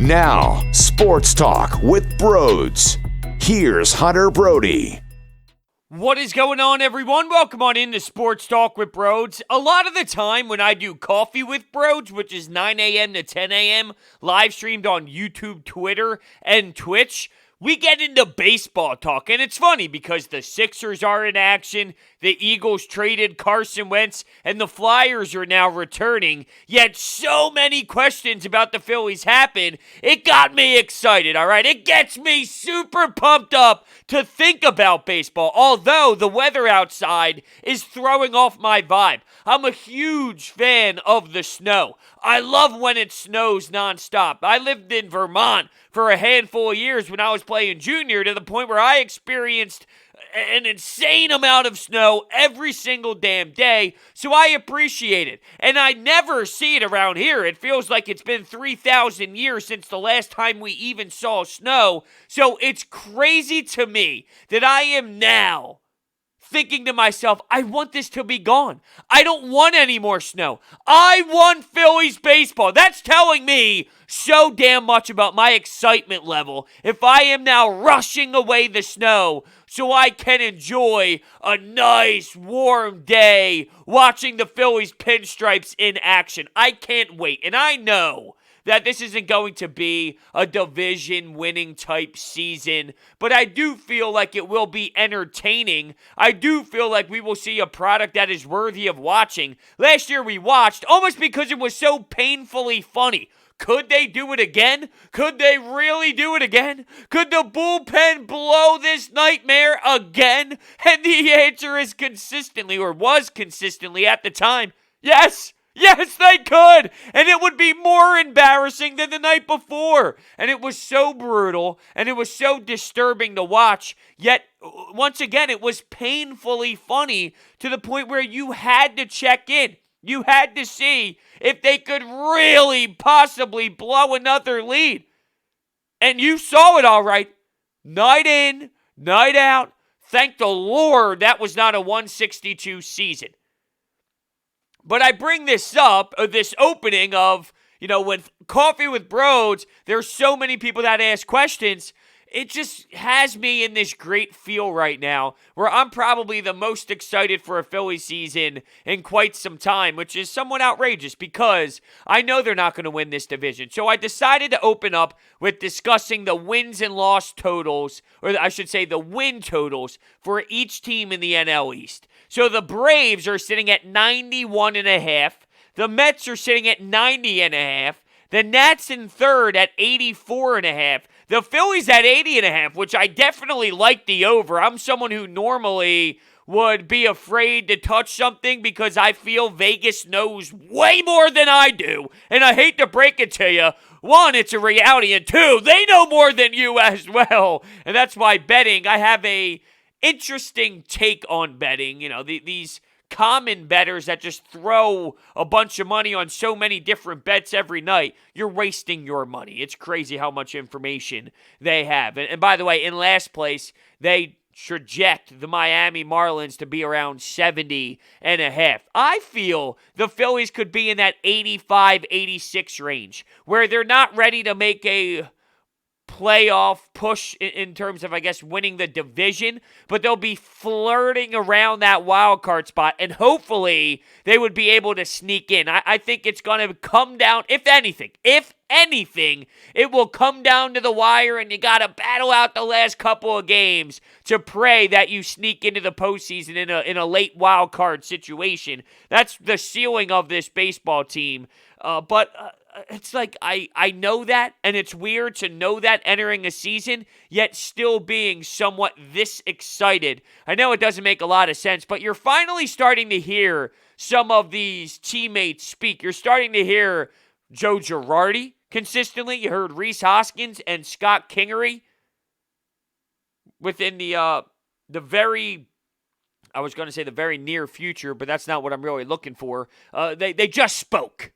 Now, Sports Talk with Brodes. Here's Hunter Brody. What is going on, everyone? Welcome on into Sports Talk with Brodes. A lot of the time when I do Coffee with Brodes, which is 9 a.m. to 10 a.m., live streamed on YouTube, Twitter, and Twitch, we get into baseball talk. And it's funny because the Sixers are in action, the Eagles traded Carson Wentz, and the Flyers are now returning. Yet so many questions about the Phillies happen. It got me excited, all right? It gets me super pumped up to think about baseball, although the weather outside is throwing off my vibe. I'm a huge fan of the snow. I love when it snows nonstop. I lived in Vermont for a handful of years when I was playing junior, to the point where I experienced an insane amount of snow every single damn day, so I appreciate it. And I never see it around here. It feels like it's been 3,000 years since the last time we even saw snow, so it's crazy to me that I am now thinking to myself, I want this to be gone. I don't want any more snow. I want Phillies baseball. That's telling me so damn much about my excitement level if I am now rushing away the snow so I can enjoy a nice warm day watching the Phillies pinstripes in action. I can't wait. And I know that this isn't going to be a division-winning type season, but I do feel like it will be entertaining. I do feel like we will see a product that is worthy of watching. Last year we watched almost because it was so painfully funny. Could they do it again? Could they really do it again? Could the bullpen blow this nightmare again? And the answer is consistently, or was consistently at the time, yes. Yes, they could, and it would be more embarrassing than the night before. And it was so brutal, and it was so disturbing to watch, yet, once again, it was painfully funny to the point where you had to check in. You had to see if they could really possibly blow another lead. And you saw it all right. Night in, night out. Thank the Lord that was not a 162 season. But I bring this up, this opening of, with Coffee with Brodes, there's so many people that ask questions. It just has me in this great feel right now where I'm probably the most excited for a Phillies season in quite some time, which is somewhat outrageous because I know they're not going to win this division. So I decided to open up with discussing the wins and loss totals, or I should say the win totals for each team in the NL East. So the Braves are sitting at 91.5. The Mets are sitting at 90.5. The Nats in third at 84.5. The Phillies at 80.5, which I definitely like the over. I'm someone who normally would be afraid to touch something because I feel Vegas knows way more than I do. And I hate to break it to you. One, it's a reality. And two, they know more than you as well. And that's why betting, I have a interesting take on betting. These common bettors that just throw a bunch of money on so many different bets every night, you're wasting your money. It's crazy how much information they have. And by the way, in last place, they project the Miami Marlins to be around 70.5. I feel the Phillies could be in that 85, 86 range, where they're not ready to make a playoff push in terms of, I guess, winning the division, but they'll be flirting around that wild card spot, and hopefully they would be able to sneak in. I think it's going to come down, if anything, it will come down to the wire, and you got to battle out the last couple of games to pray that you sneak into the postseason in a late wild card situation. That's the ceiling of this baseball team, but it's like I know that, and it's weird to know that entering a season, yet still being somewhat this excited. I know it doesn't make a lot of sense, but you're finally starting to hear some of these teammates speak. You're starting to hear Joe Girardi consistently. You heard Rhys Hoskins and Scott Kingery within the very, I was going to say the very near future, but that's not what I'm really looking for. They just spoke.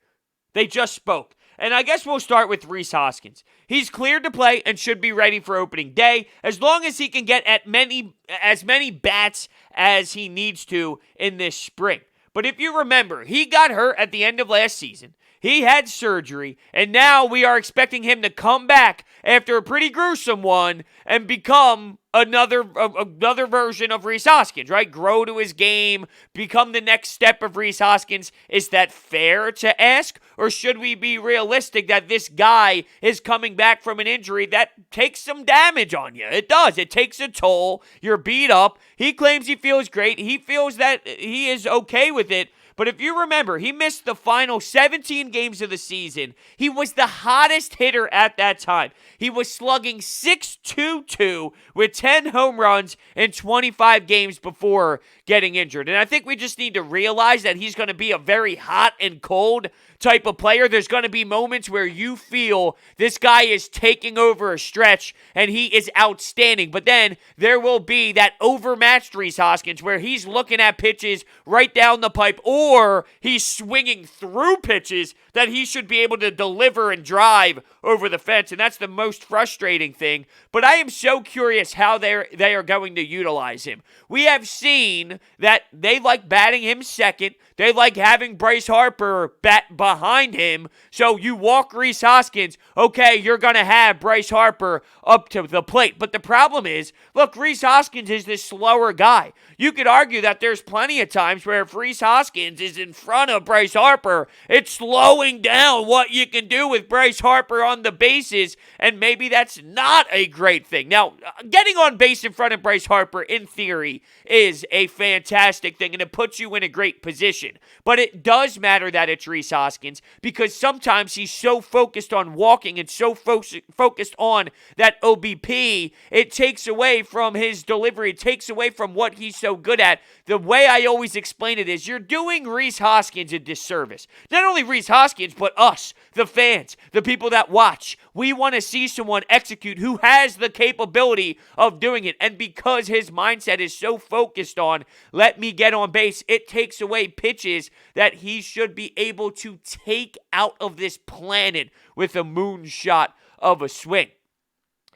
And I guess we'll start with Rhys Hoskins. He's cleared to play and should be ready for opening day as long as he can get as many bats as he needs to in this spring. But if you remember, he got hurt at the end of last season. He had surgery, and now we are expecting him to come back after a pretty gruesome one and become another version of Rhys Hoskins, right? Grow to his game, become the next step of Rhys Hoskins. Is that fair to ask? Or should we be realistic that this guy is coming back from an injury that takes some damage on you? It does. It takes a toll. You're beat up. He claims he feels great. He feels that he is okay with it. But if you remember, he missed the final 17 games of the season. He was the hottest hitter at that time. He was slugging .622 with 10 home runs in 25 games before getting injured. And I think we just need to realize that he's going to be a very hot and cold type of player. There's going to be moments where you feel this guy is taking over a stretch and he is outstanding. But then there will be that overmatched Rhys Hoskins where he's looking at pitches right down the pipe, or he's swinging through pitches that he should be able to deliver and drive over the fence. And that's the most frustrating thing. But I am so curious how they are going to utilize him. We have seen that they like batting him second. They like having Bryce Harper bat behind him. So you walk Rhys Hoskins, okay, you're going to have Bryce Harper up to the plate. But the problem is, look, Rhys Hoskins is this slower guy. You could argue that there's plenty of times where if Rhys Hoskins is in front of Bryce Harper, it's slowing down what you can do with Bryce Harper on the bases, and maybe that's not a great thing. Now, getting on base in front of Bryce Harper, in theory, is a fantastic thing, and it puts you in a great position. But it does matter that it's Rhys Hoskins, because sometimes he's so focused on walking and so focused on that OBP, it takes away from his delivery. It takes away from what he's so good at. The way I always explain it is you're doing Rhys Hoskins a disservice. Not only Rhys Hoskins, but us, the fans, the people that watch. We want to see someone execute who has the capability of doing it. And because his mindset is so focused on, let me get on base, it takes away pitches that he should be able to take out of this planet with a moonshot of a swing.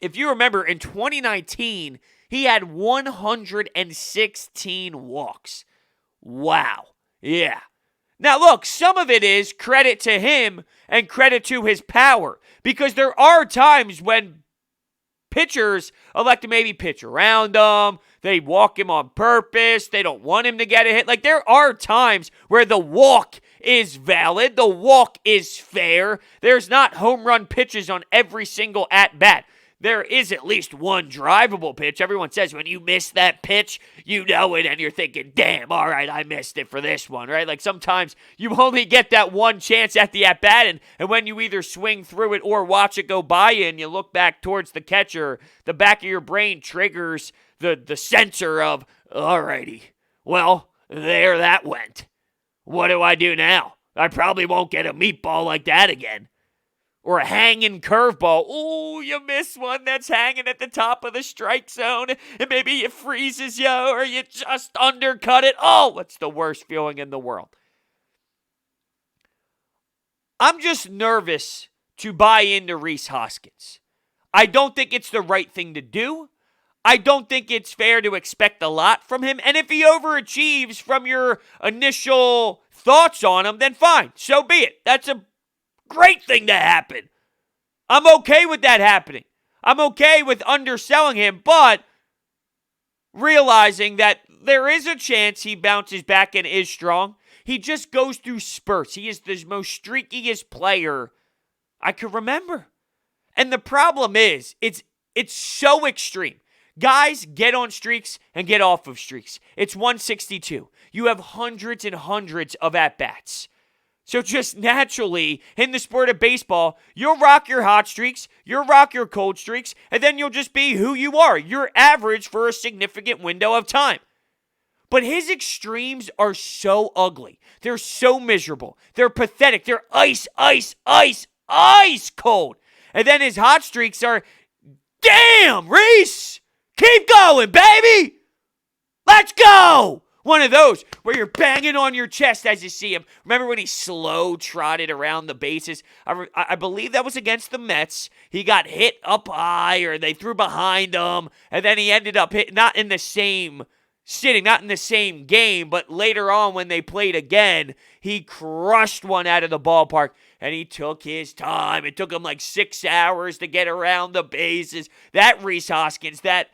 If you remember, in 2019, he had 116 walks. Wow. Yeah. Now, look, some of it is credit to him and credit to his power, because there are times when pitchers elect to maybe pitch around him. They walk him on purpose. They don't want him to get a hit. Like, there are times where the walk is valid. The walk is fair. There's not home run pitches on every single at-bat. There is at least one drivable pitch. Everyone says when you miss that pitch, you know it, and you're thinking, damn, all right, I missed it for this one, right? Like, sometimes you only get that one chance at the at-bat, and when you either swing through it or watch it go by you and you look back towards the catcher, the back of your brain triggers the sensor of, all righty, well, there that went. What do I do now? I probably won't get a meatball like that again. Or a hanging curveball. Oh, you miss one that's hanging at the top of the strike zone, and maybe it freezes you, or you just undercut it. Oh, it's the worst feeling in the world. I'm just nervous to buy into Rhys Hoskins. I don't think it's the right thing to do. I don't think it's fair to expect a lot from him. And if he overachieves from your initial thoughts on him, then fine. So be it. That's a great thing to happen. I'm okay with that happening. I'm okay with underselling him, but realizing that there is a chance he bounces back and is strong. He just goes through spurts. He is the most streakiest player I could remember. And the problem is, it's so extreme. Guys get on streaks and get off of streaks. It's 162. You have hundreds and hundreds of at-bats. So just naturally, in the sport of baseball, you'll rock your hot streaks, you'll rock your cold streaks, and then you'll just be who you are. You're average for a significant window of time. But his extremes are so ugly. They're so miserable. They're pathetic. They're ice cold. And then his hot streaks are, damn, Rhys, keep going, baby. Let's go. One of those where you're banging on your chest as you see him. Remember when he slow trotted around the bases? I believe that was against the Mets. He got hit up high, or they threw behind him, and then he ended up hit, not in the same sitting, not in the same game, but later on when they played again, he crushed one out of the ballpark, and he took his time. It took him like 6 hours to get around the bases. That Rhys Hoskins, that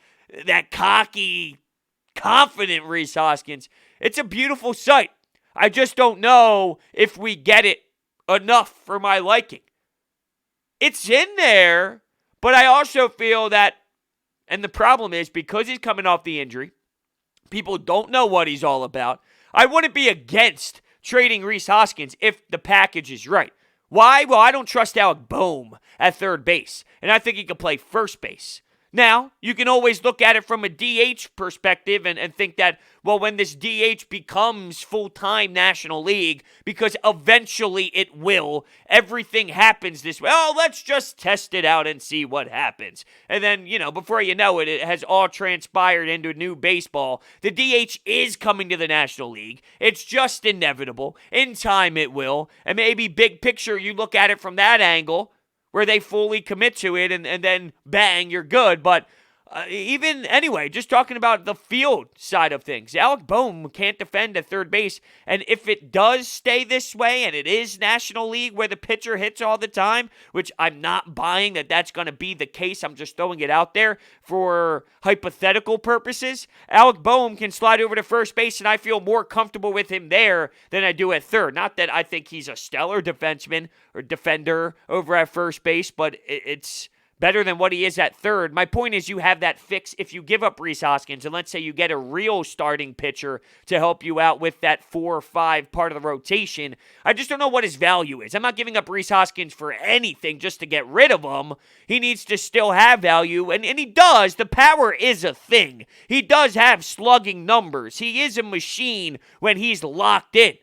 cocky, confident Rhys Hoskins, it's a beautiful sight. I just don't know if we get it enough for my liking. It's in there, but I also feel that, and the problem is because he's coming off the injury, people don't know what he's all about. I wouldn't be against trading Rhys Hoskins if the package is right. Why? Well, I don't trust Alec Boehm at third base, and I think he could play first base. Now, you can always look at it from a DH perspective and think that, well, when this DH becomes full-time National League, because eventually it will, everything happens this way. Oh, let's just test it out and see what happens. And then, before you know it, it has all transpired into new baseball. The DH is coming to the National League. It's just inevitable. In time it will. And maybe big picture, you look at it from that angle, where they fully commit to it, and then bang, you're good. But even anyway, just talking about the field side of things, Alec Boehm can't defend at third base. And if it does stay this way, and it is National League where the pitcher hits all the time, which I'm not buying that that's going to be the case, I'm just throwing it out there for hypothetical purposes, Alec Boehm can slide over to first base, and I feel more comfortable with him there than I do at third. Not that I think he's a stellar defenseman or defender over at first base, but it's better than what he is at third. My point is you have that fix if you give up Rhys Hoskins, and let's say you get a real starting pitcher to help you out with that 4 or 5 part of the rotation. I just don't know what his value is. I'm not giving up Rhys Hoskins for anything just to get rid of him. He needs to still have value, and he does. The power is a thing. He does have slugging numbers. He is a machine when he's locked in.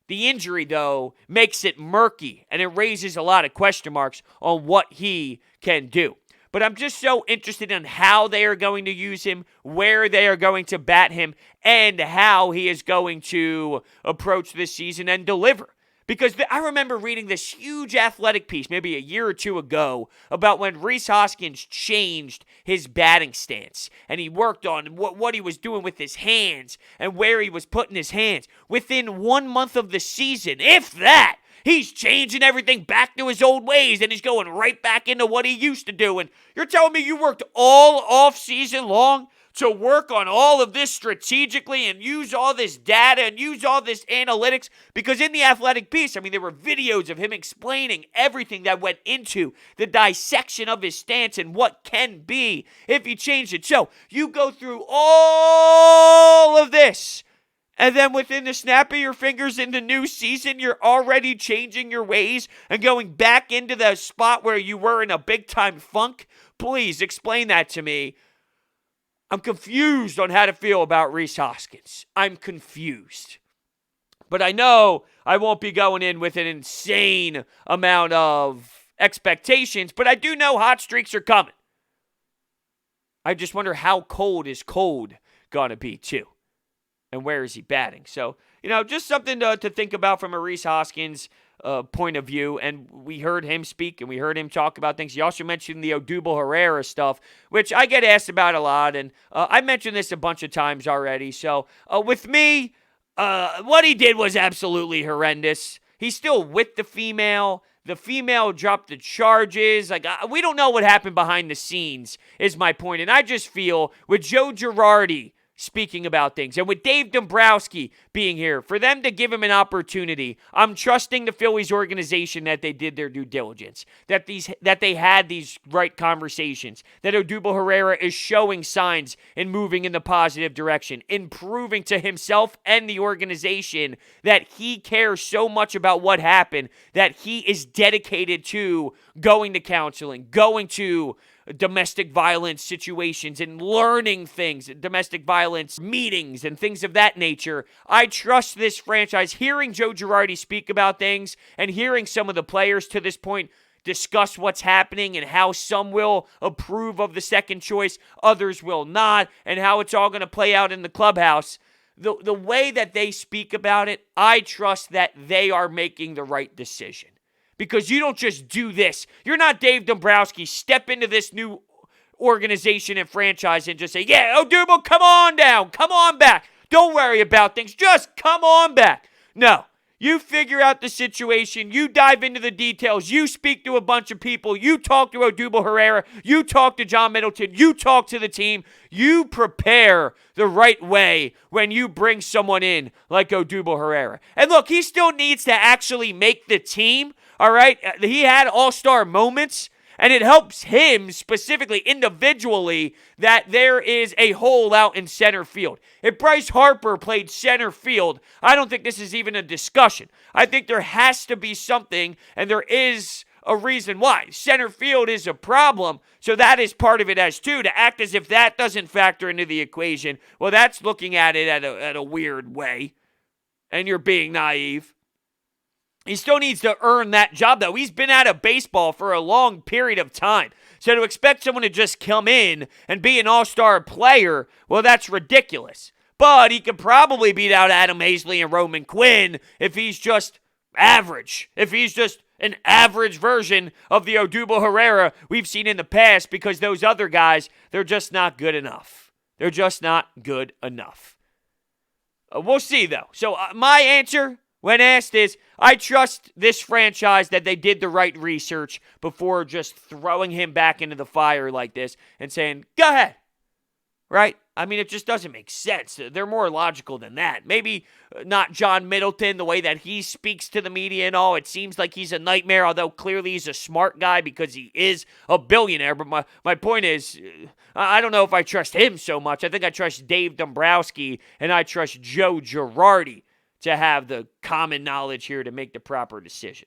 The injury, though, makes it murky, and it raises a lot of question marks on what he can do. But I'm just so interested in how they are going to use him, where they are going to bat him, and how he is going to approach this season and deliver. Because I remember reading this huge athletic piece maybe a year or two ago about when Rhys Hoskins changed his batting stance. And he worked on what he was doing with his hands and where he was putting his hands. Within 1 month of the season, if that, he's changing everything back to his old ways, and he's going right back into what he used to do. And you're telling me you worked all off season long to work on all of this strategically and use all this data and use all this analytics? Because in the athletic piece, there were videos of him explaining everything that went into the dissection of his stance and what can be if he changed it. So you go through all of this, and then within the snap of your fingers in the new season, you're already changing your ways and going back into the spot where you were in a big-time funk? Please explain that to me. I'm confused on how to feel about Rhys Hoskins. I'm confused. But I know I won't be going in with an insane amount of expectations, but I do know hot streaks are coming. I just wonder how cold is cold going to be, too. And where is he batting? So, just something to think about from a Rhys Hoskins point of view. And we heard him speak and we heard him talk about things. He also mentioned the Odubel Herrera stuff, which I get asked about a lot. And I mentioned this a bunch of times already. So with me, what he did was absolutely horrendous. He's still with the female. The female dropped the charges. We don't know what happened behind the scenes, is my point. And I just feel with Joe Girardi speaking about things, and with Dave Dombrowski being here, for them to give him an opportunity, I'm trusting the Phillies organization that they did their due diligence, that they had these right conversations, that Odubel Herrera is showing signs and moving in the positive direction, improving to himself and the organization that he cares so much about what happened, that he is dedicated to going to counseling, going to domestic violence situations and learning things, domestic violence meetings and things of that nature. I trust this franchise. Hearing Joe Girardi speak about things and hearing some of the players to this point discuss what's happening and how some will approve of the second choice, others will not, and how it's all going to play out in the clubhouse. The way that they speak about it, I trust that they are making the right decision. Because you don't just do this. You're not Dave Dombrowski. Step into this new organization and franchise and just say, yeah, Odubel, come on down, come on back. Don't worry about things, just come on back. No. You figure out the situation, you dive into the details, you speak to a bunch of people, you talk to Odubel Herrera, you talk to John Middleton, you talk to the team, you prepare the right way when you bring someone in like Odubel Herrera. And look, he still needs to actually make the team, all right? He had all-star moments, and it helps him specifically, individually, that there is a hole out in center field. If Bryce Harper played center field, I don't think this is even a discussion. I think there has to be something, and there is a reason why. Center field is a problem, so that is part of it as too. To act as if that doesn't factor into the equation, well, that's looking at it at a weird way, and you're being naive. He still needs to earn that job, though. He's been out of baseball for a long period of time. So to expect someone to just come in and be an all-star player, well, that's ridiculous. But he could probably beat out Adam Hazley and Roman Quinn if he's just average. If he's just an average version of the Odubel Herrera we've seen in the past, because those other guys, they're just not good enough. They're just not good enough. We'll see, though. So my answer when asked is, I trust this franchise that they did the right research before just throwing him back into the fire like this and saying, go ahead, right? I mean, it just doesn't make sense. They're more logical than that. Maybe not John Middleton, the way that he speaks to the media and all. It seems like he's a nightmare, although clearly he's a smart guy because he is a billionaire. But my point is, I don't know if I trust him so much. I think I trust Dave Dombrowski and I trust Joe Girardi to have the common knowledge here to make the proper decision.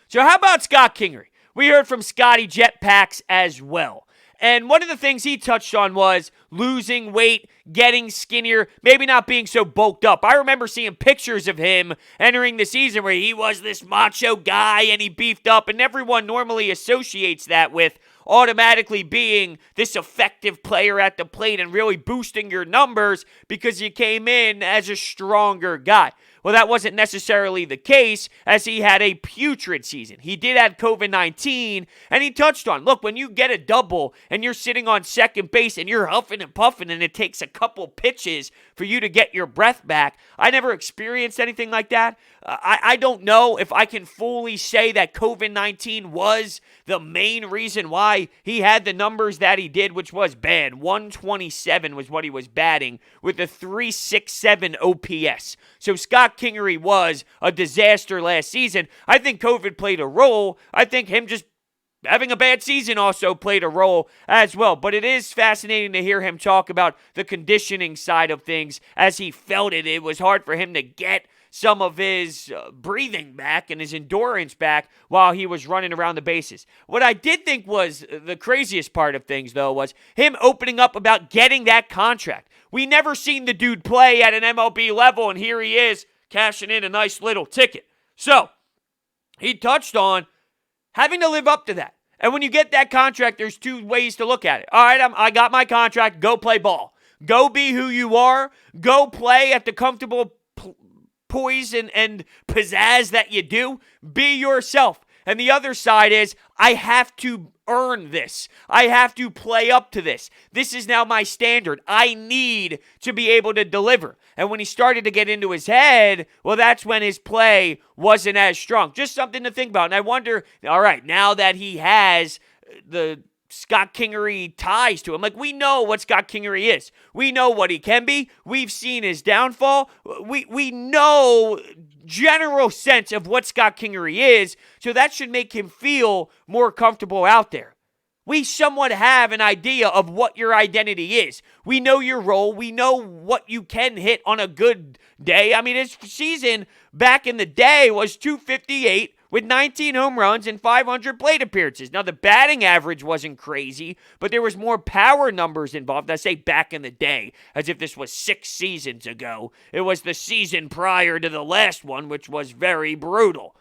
So how about Scott Kingery? We heard from Scotty Jetpacks as well. And one of the things he touched on was losing weight, getting skinnier, maybe not being so bulked up. I remember seeing pictures of him entering the season where he was this macho guy and he beefed up, and everyone normally associates that with automatically being this effective player at the plate and really boosting your numbers because you came in as a stronger guy. Well, that wasn't necessarily the case, as he had a putrid season. He did have COVID-19, and he touched on, look, when you get a double and you're sitting on second base and you're huffing and puffing and it takes a couple pitches for you to get your breath back, I never experienced anything like that. I don't know if I can fully say that COVID-19 was the main reason why he had the numbers that he did, which was bad. 127 was what he was batting with a 3.67 OPS. So Scott Kingery was a disaster last season. I think COVID played a role. I think him just having a bad season also played a role as well. But it is fascinating to hear him talk about the conditioning side of things as he felt it. It was hard for him to get some of his breathing back and his endurance back while he was running around the bases. What I did think was the craziest part of things, though, was him opening up about getting that contract. We never seen the dude play at an MLB level, and here he is cashing in a nice little ticket. So, he touched on having to live up to that. And when you get that contract, there's two ways to look at it. All right, I got my contract. Go play ball. Go be who you are. Go play at the comfortable poise and pizzazz that you do. Be yourself. And the other side is, I have to earn this. I have to play up to this. This is now my standard. I need to be able to deliver. And when he started to get into his head, well, that's when his play wasn't as strong. Just something to think about. And I wonder, all right, now that he has the Scott Kingery ties to him. Like, we know what Scott Kingery is. We know what he can be. We've seen his downfall. We know general sense of what Scott Kingery is, so that should make him feel more comfortable out there. We somewhat have an idea of what your identity is. We know your role. We know what you can hit on a good day. I mean, his season back in the day was .258 with 19 home runs and 500 plate appearances. Now, the batting average wasn't crazy, but there was more power numbers involved. I say back in the day, as if this was 6 seasons ago. It was the season prior to the last one, which was very brutal.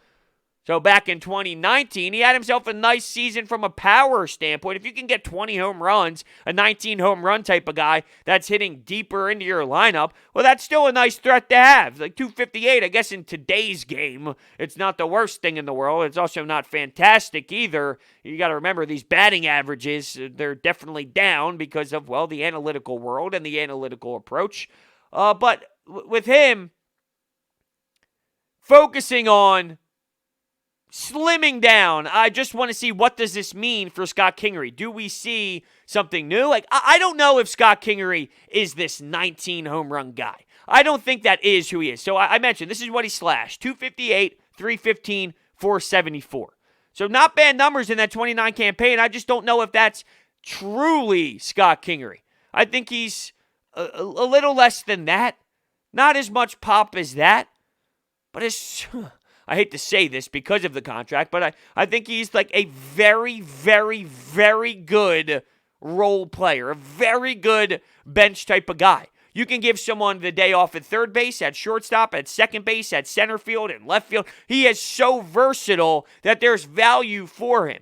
So back in 2019, he had himself a nice season from a power standpoint. If you can get 20 home runs, a 19 home run type of guy that's hitting deeper into your lineup, well, that's still a nice threat to have. Like 258, I guess in today's game, it's not the worst thing in the world. It's also not fantastic either. You got to remember these batting averages, they're definitely down because of, well, the analytical world and the analytical approach. But with him focusing on slimming down, I just want to see what does this mean for Scott Kingery. Do we see something new? Like, I don't know if Scott Kingery is this 19 home run guy. I don't think that is who he is. So I mentioned this is what he slashed: 258, 315, 474. So not bad numbers in that 29 campaign. I just don't know if that's truly Scott Kingery. I think he's a little less than that. Not as much pop as that. But it's... I hate to say this because of the contract, but I think he's like a very, very, very good role player, a very good bench type of guy. You can give someone the day off at third base, at shortstop, at second base, at center field, and left field. He is so versatile that there's value for him.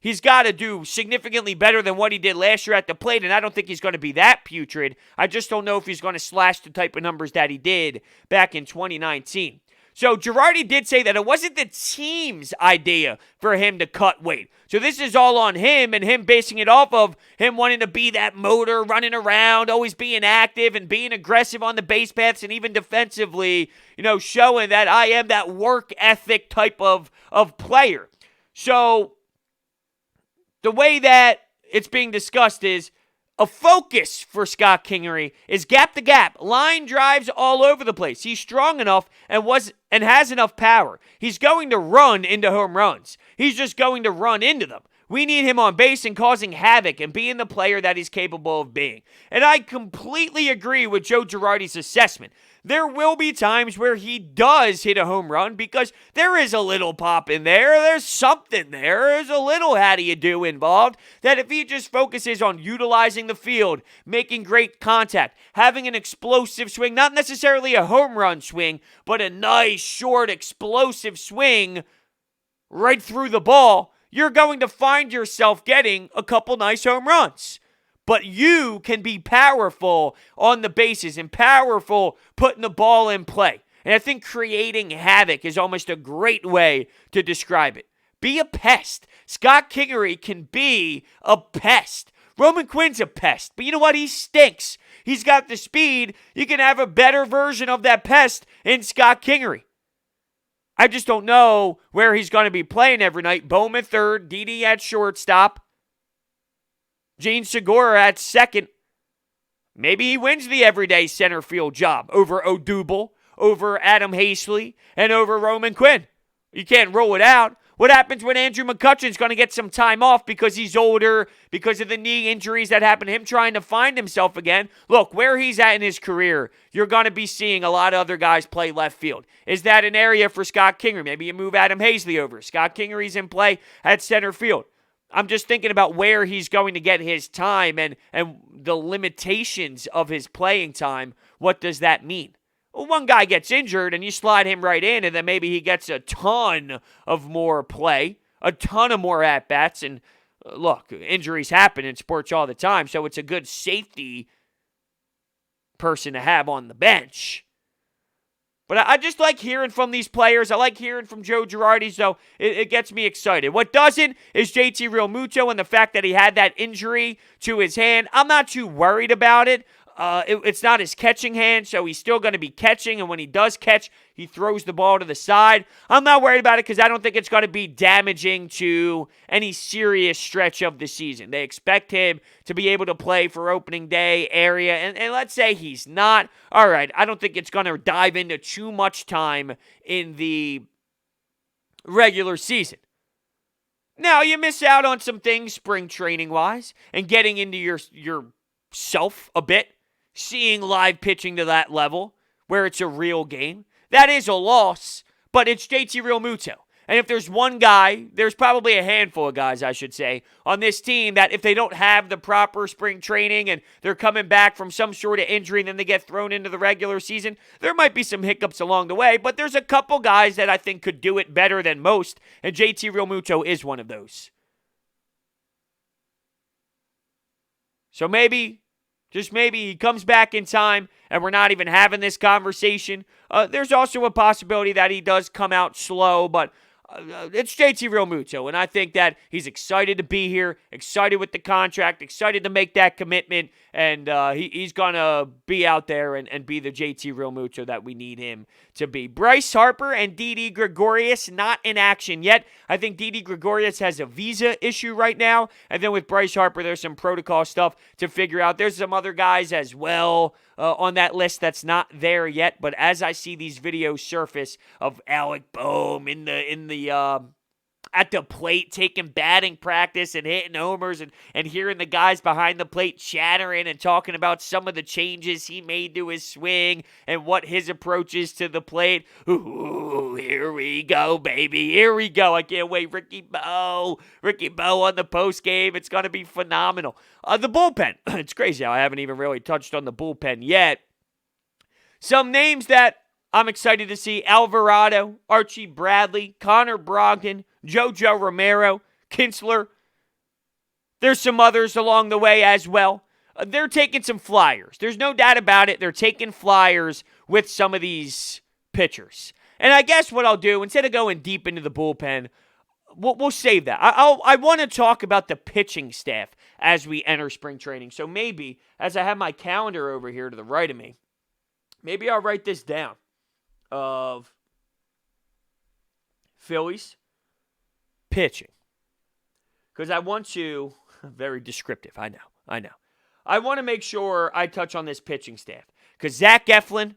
He's got to do significantly better than what he did last year at the plate, and I don't think he's going to be that putrid. I just don't know if he's going to slash the type of numbers that he did back in 2019. So Girardi did say that it wasn't the team's idea for him to cut weight. So this is all on him and him basing it off of him wanting to be that motor, running around, always being active and being aggressive on the base paths and even defensively, showing that I am that work ethic type of player. So the way that it's being discussed is a focus for Scott Kingery is gap to gap, line drives all over the place. He's strong enough and has enough power. He's going to run into home runs. He's just going to run into them. We need him on base and causing havoc and being the player that he's capable of being. And I completely agree with Joe Girardi's assessment. There will be times where he does hit a home run because there is a little pop in there. There's something there. There's a little how do you do involved that if he just focuses on utilizing the field, making great contact, having an explosive swing, not necessarily a home run swing, but a nice, short, explosive swing right through the ball, you're going to find yourself getting a couple nice home runs. But you can be powerful on the bases and powerful putting the ball in play. And I think creating havoc is almost a great way to describe it. Be a pest. Scott Kingery can be a pest. Roman Quinn's a pest, but you know what? He stinks. He's got the speed. You can have a better version of that pest in Scott Kingery. I just don't know where he's going to be playing every night. Bowman third, Didi at shortstop. Gene Segura at second. Maybe he wins the everyday center field job over Odubel, over Adam Haseley, and over Roman Quinn. You can't rule it out. What happens when Andrew McCutchen's going to get some time off because he's older, because of the knee injuries that happened, him trying to find himself again? Look, where he's at in his career, you're going to be seeing a lot of other guys play left field. Is that an area for Scott Kingery? Maybe you move Adam Haseley over. Scott Kingery's in play at center field. I'm just thinking about where he's going to get his time and the limitations of his playing time. What does that mean? Well, one guy gets injured and you slide him right in, and then maybe he gets a ton of more play, a ton of more at-bats. And look, injuries happen in sports all the time, so it's a good safety person to have on the bench. But I just like hearing from these players. I like hearing from Joe Girardi, so it gets me excited. What doesn't is JT Realmuto and the fact that he had that injury to his hand. I'm not too worried about it. It's not his catching hand, so he's still going to be catching, and when he does catch, he throws the ball to the side. I'm not worried about it because I don't think it's going to be damaging to any serious stretch of the season. They expect him to be able to play for opening day area, and let's say he's not. All right, I don't think it's going to dive into too much time in the regular season. Now, you miss out on some things spring training-wise and getting into yourself a bit. Seeing live pitching to that level where it's a real game. That is a loss, but it's JT Realmuto. And if there's one guy, there's probably a handful of guys, I should say, on this team that if they don't have the proper spring training and they're coming back from some sort of injury and then they get thrown into the regular season, there might be some hiccups along the way, but there's a couple guys that I think could do it better than most, and JT Realmuto is one of those. So maybe, just maybe, he comes back in time and we're not even having this conversation. There's also a possibility that he does come out slow, but it's JT Realmuto, and I think that he's excited to be here, excited with the contract, excited to make that commitment, and he's going to be out there and be the JT Realmuto that we need him to be. Bryce Harper and Didi Gregorius not in action yet. I think Didi Gregorius has a visa issue right now, and then with Bryce Harper, there's some protocol stuff to figure out. There's some other guys as well on that list that's not there yet, but as I see these videos surface of Alec Boehm in the at the plate taking batting practice and hitting homers and hearing the guys behind the plate chattering and talking about some of the changes he made to his swing and what his approach is to the plate. Ooh, here we go, baby. Here we go. I can't wait. Ricky Bowe on the post game. It's going to be phenomenal. The bullpen. It's crazy how I haven't even really touched on the bullpen yet. Some names that I'm excited to see: Alvarado, Archie Bradley, Connor Brogdon, JoJo Romero, Kinsler. There's some others along the way as well. They're taking some flyers. There's no doubt about it. They're taking flyers with some of these pitchers. And I guess what I'll do, instead of going deep into the bullpen, we'll save that. I want to talk about the pitching staff as we enter spring training. So maybe, as I have my calendar over here to the right of me, maybe I'll write this down. Of Phillies pitching. Because I want to, very descriptive, I know. I want to make sure I touch on this pitching staff. Because Zach Eflin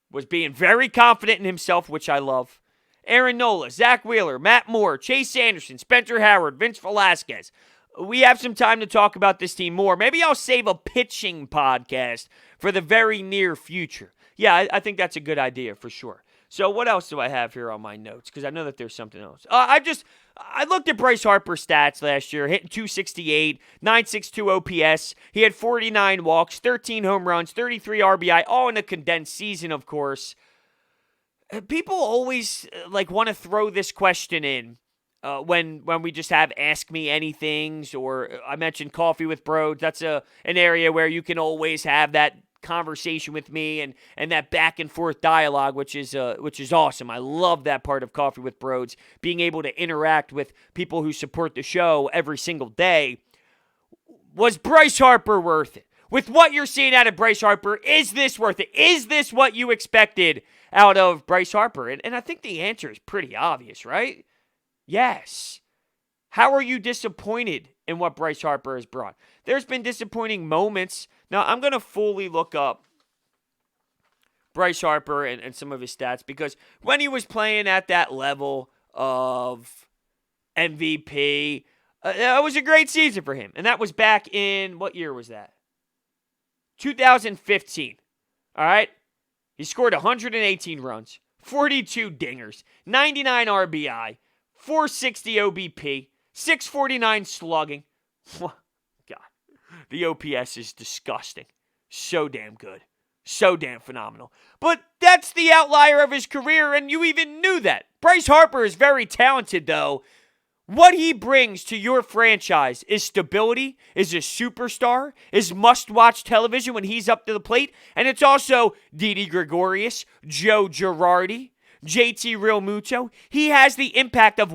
was being very confident in himself, which I love. Aaron Nola, Zach Wheeler, Matt Moore, Chase Anderson, Spencer Howard, Vince Velasquez. We have some time to talk about this team more. Maybe I'll save a pitching podcast for the very near future. Yeah, I think that's a good idea for sure. So what else do I have here on my notes? Because I know that there's something else. I looked at Bryce Harper's stats last year, hitting .268, .962 OPS. He had 49 walks, 13 home runs, 33 RBI, all in a condensed season, of course. People always want to throw this question in when we just have Ask Me Anythings, or I mentioned Coffee with Brodes. That's an area where you can always have that conversation with me and that back and forth dialogue, which is awesome. I love that part of Coffee with Brodes, being able to interact with people who support the show every single day. Was Bryce Harper worth it? With what you're seeing out of Bryce Harper, is this worth it? Is this what you expected out of Bryce Harper? And I think the answer is pretty obvious, right? Yes. How are you disappointed in what Bryce Harper has brought? There's been disappointing moments. Now, I'm going to fully look up Bryce Harper and some of his stats, because when he was playing at that level of MVP, that was a great season for him. And that was back in, what year was that? 2015. All right? He scored 118 runs, 42 dingers, 99 RBI, 460 OBP, 649 slugging. God, the OPS is disgusting. So damn good. So damn phenomenal. But that's the outlier of his career, and you even knew that. Bryce Harper is very talented, though. What he brings to your franchise is stability, is a superstar, is must-watch television when he's up to the plate, and it's also Didi Gregorius, Joe Girardi, JT Realmuto. He has the impact of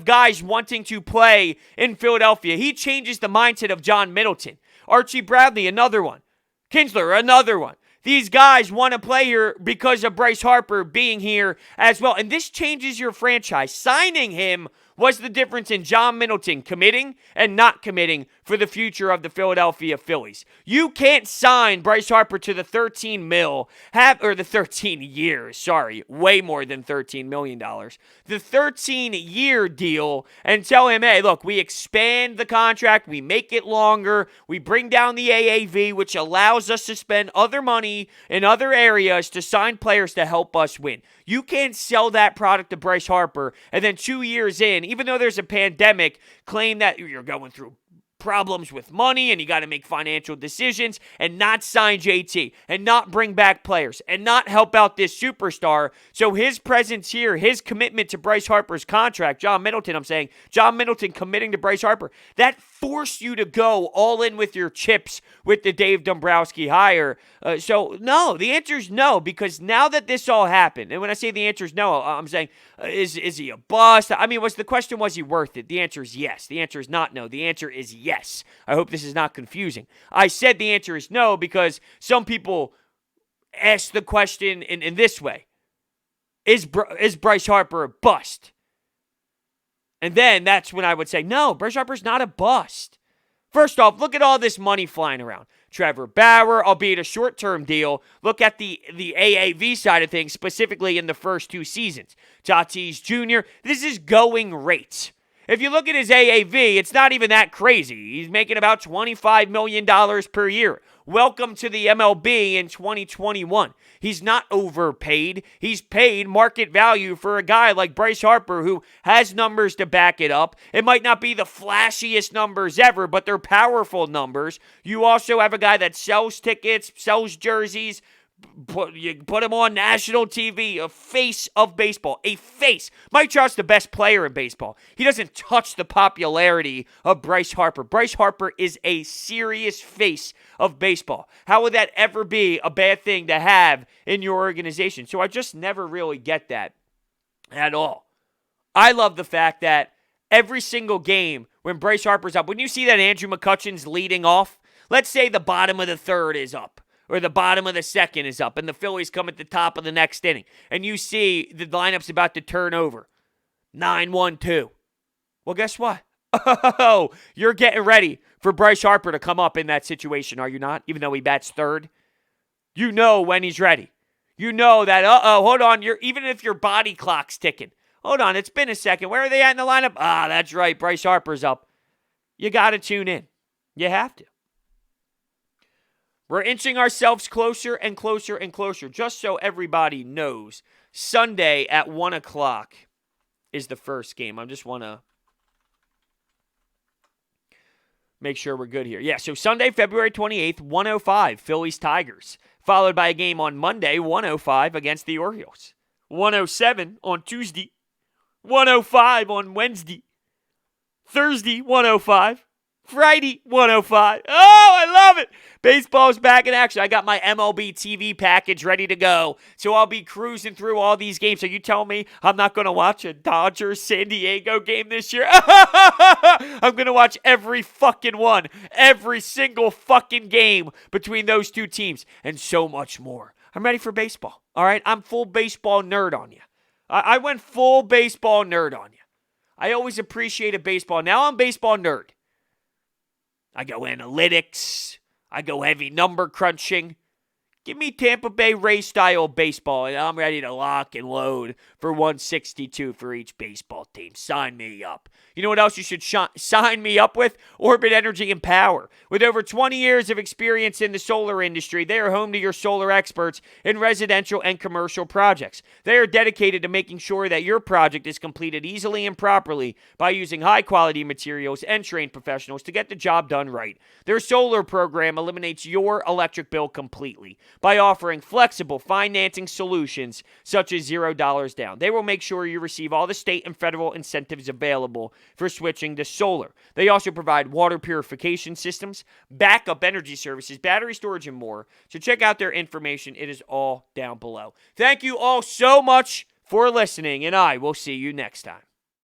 guys wanting to play in Philadelphia. He changes the mindset of John Middleton. Archie Bradley, another one. Kinsler, another one. These guys want to play here because of Bryce Harper being here as well. And this changes your franchise. Signing him was the difference in John Middleton committing and not committing for the future of the Philadelphia Phillies. You can't sign Bryce Harper to the 13 years, way more than $13 million. The 13-year deal and tell him, hey, look, we expand the contract, we make it longer, we bring down the AAV, which allows us to spend other money in other areas to sign players to help us win. You can't sell that product to Bryce Harper and then 2 years in, even though there's a pandemic, claim that you're going through problems with money and you got to make financial decisions and not sign JT and not bring back players and not help out this superstar. So his presence here, his commitment to Bryce Harper's contract, John Middleton committing to Bryce Harper, that forced you to go all in with your chips with the Dave Dombrowski hire. So no, the answer is no, because now that this all happened, and when I say the answer is no, I'm saying, is he a bust? I mean, was he worth it? The answer is yes. The answer is not no. The answer is yes. I hope this is not confusing. I said the answer is no because some people ask the question in this way. Is Bryce Harper a bust? And then that's when I would say, no, Bryce Harper's not a bust. First off, look at all this money flying around. Trevor Bauer, albeit a short-term deal. Look at the AAV side of things, specifically in the first 2 seasons. Tatis Jr., this is going rates. If you look at his AAV, it's not even that crazy. He's making about $25 million per year. Welcome to the MLB in 2021. He's not overpaid. He's paid market value for a guy like Bryce Harper who has numbers to back it up. It might not be the flashiest numbers ever, but they're powerful numbers. You also have a guy that sells tickets, sells jerseys, you put him on national TV, a face of baseball, a face. Mike Trout's the best player in baseball. He doesn't touch the popularity of Bryce Harper. Bryce Harper is a serious face of baseball. How would that ever be a bad thing to have in your organization? So I just never really get that at all. I love the fact that every single game when Bryce Harper's up, when you see that Andrew McCutchen's leading off, let's say the bottom of the third is up, or the bottom of the second is up, and the Phillies come at the top of the next inning, and you see the lineup's about to turn over. 9-1-2. Well, guess what? Oh, you're getting ready for Bryce Harper to come up in that situation, are you not? Even though he bats third. You know when he's ready. You know that, hold on, even if your body clock's ticking. Hold on, it's been a second. Where are they at in the lineup? That's right, Bryce Harper's up. You got to tune in. You have to. We're inching ourselves closer and closer and closer. Just so everybody knows, Sunday at 1 o'clock is the first game. I just want to make sure we're good here. Yeah, so Sunday, February 28th, 1:05, Phillies-Tigers. Followed by a game on Monday, 1:05 against the Orioles. 1:07 on Tuesday. 1:05 on Wednesday. Thursday, 1:05. Friday, 1:05. Oh, I love it. Baseball's back in action. I got my MLB TV package ready to go. So I'll be cruising through all these games. So you tell me I'm not going to watch a Dodgers-San Diego game this year? I'm going to watch every fucking one. Every single fucking game between those two teams. And so much more. I'm ready for baseball. All right? I'm full baseball nerd on you. I went full baseball nerd on you. I always appreciated baseball. Now I'm baseball nerd. I go analytics. I go heavy number crunching. Give me Tampa Bay Rays-style baseball, and I'm ready to lock and load for 162 for each baseball team. Sign me up. You know what else you should sign me up with? Orbit Energy and Power. With over 20 years of experience in the solar industry, they are home to your solar experts in residential and commercial projects. They are dedicated to making sure that your project is completed easily and properly by using high-quality materials and trained professionals to get the job done right. Their solar program eliminates your electric bill completely by offering flexible financing solutions such as $0 down. They will make sure you receive all the state and federal incentives available for switching to solar. They also provide water purification systems, backup energy services, battery storage, and more. So check out their information. It is all down below. Thank you all so much for listening, and I will see you next time.